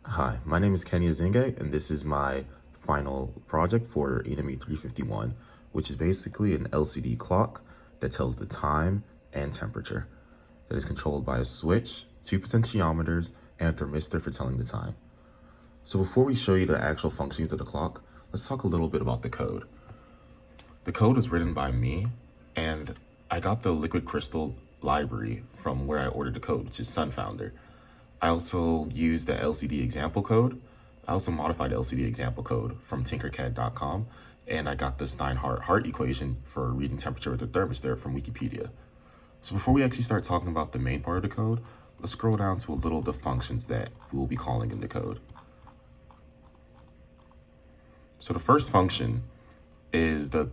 Hi, my name is Kenny Azinge, and this is my final project for ENME 351, which is basically an LCD clock that tells the time and temperature that is controlled by a switch, two potentiometers, and a thermistor for telling the time. So before we show you the actual functions of the clock, let's talk a little bit about the code. The code was written by me, and I got the Liquid Crystal library from where I ordered the code, which is Sunfounder. I also used the LCD example code. I also modified the LCD example code from tinkercad.com, and I got the Steinhart equation for reading temperature with the thermistor from Wikipedia. So before we actually start talking about the main part of the code, let's scroll down to a little of the functions that we will be calling in the code. So the first function is the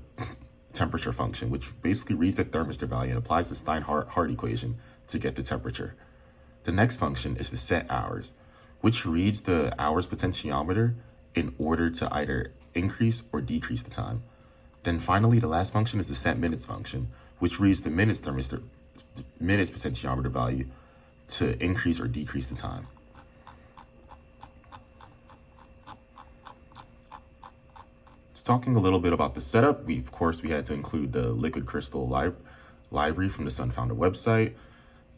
temperature function, which basically reads the thermistor value and applies the Steinhart equation to get the temperature. The next function is the set hours, which reads the hours potentiometer in order to either increase or decrease the time. Then finally, the last function is the set minutes function, which reads the minutes potentiometer value to increase or decrease the time. Talking a little bit about the setup, of course we had to include the Liquid Crystal library from the Sunfounder website,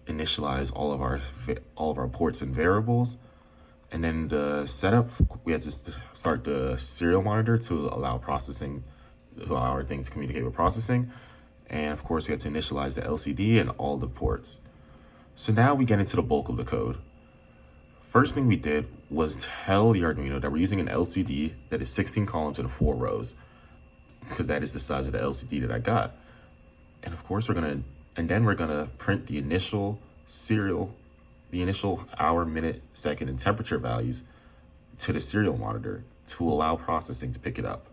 initialize all of our ports and variables, and then the setup, we had to start the serial monitor to allow our things to communicate with processing, and of course we had to initialize the LCD and all the ports. So now we get into the bulk of the code. First thing we did was tell the Arduino that we're using an LCD that is 16 columns and 4 rows, because that is the size of the LCD that I got. And of course then we're gonna print the initial hour, minute, second, and temperature values to the serial monitor to allow processing to pick it up.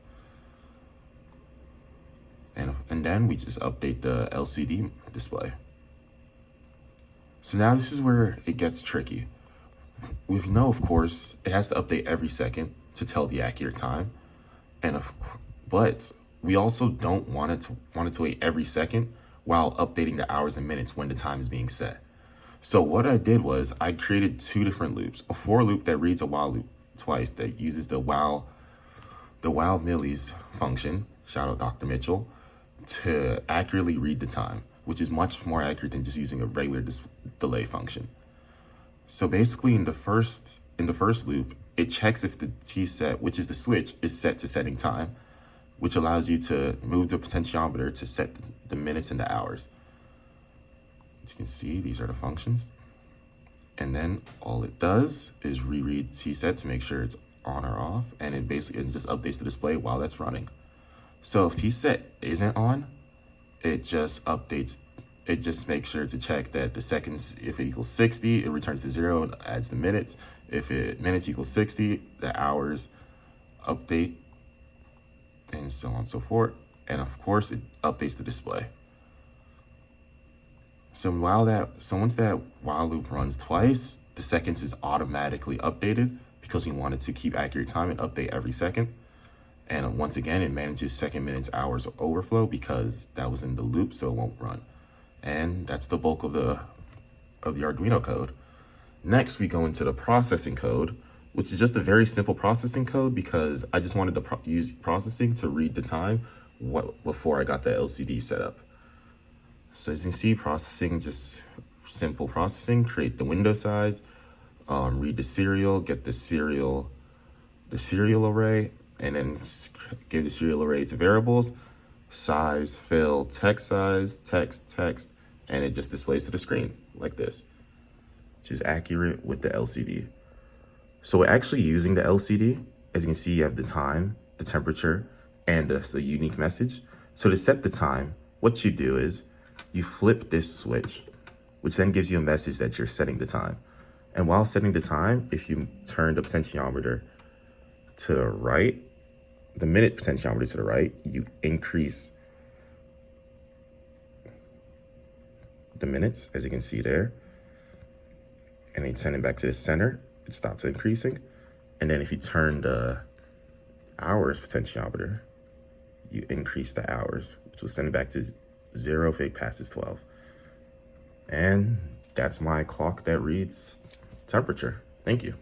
And then we just update the LCD display. So now this is where it gets tricky. We know, of course, it has to update every second to tell the accurate time, but we also don't want it to wait every second while updating the hours and minutes when the time is being set. So what I did was I created two different loops: a for loop that reads a while loop twice that uses the while millis function, shout out Dr. Mitchell, to accurately read the time, which is much more accurate than just using a regular delay function. So basically in the first loop, it checks if the T-set, which is the switch, is set to setting time, which allows you to move the potentiometer to set the minutes and the hours. As you can see, these are the functions. And then all it does is reread T-set to make sure it's on or off, and it just updates the display while that's running. So if T-set isn't on, it just makes sure to check that the seconds, if it equals 60, it returns to 0 and adds the minutes. If minutes equals 60, the hours update, and so on and so forth. And of course, it updates the display. So once that while loop runs twice, the seconds is automatically updated because we wanted to keep accurate time and update every second. And once again, it manages second, minutes, hours overflow because that was in the loop, so it won't run. And that's the bulk of the Arduino code. Next, we go into the processing code, which is just a very simple processing code because I just wanted to use processing to read the time before I got the LCD set up. So as you can see, processing, just simple processing: create the window size, read the serial, get the serial array, and then give the serial array its variables: size, fill, text size, text, and it just displays to the screen like this, which is accurate with the LCD. So we're actually using the LCD. As you can see, you have the time, the temperature, and a unique message. So to set the time, what you do is you flip this switch, which then gives you a message that you're setting the time. And while setting the time, if you turn the potentiometer to the right, the minute potentiometer to the right, you increase the minutes, as you can see there, and then send it back to the center, it stops increasing. And then if you turn the hours potentiometer, you increase the hours, which will send it back to 0 if it passes 12. And that's my clock that reads temperature. Thank you.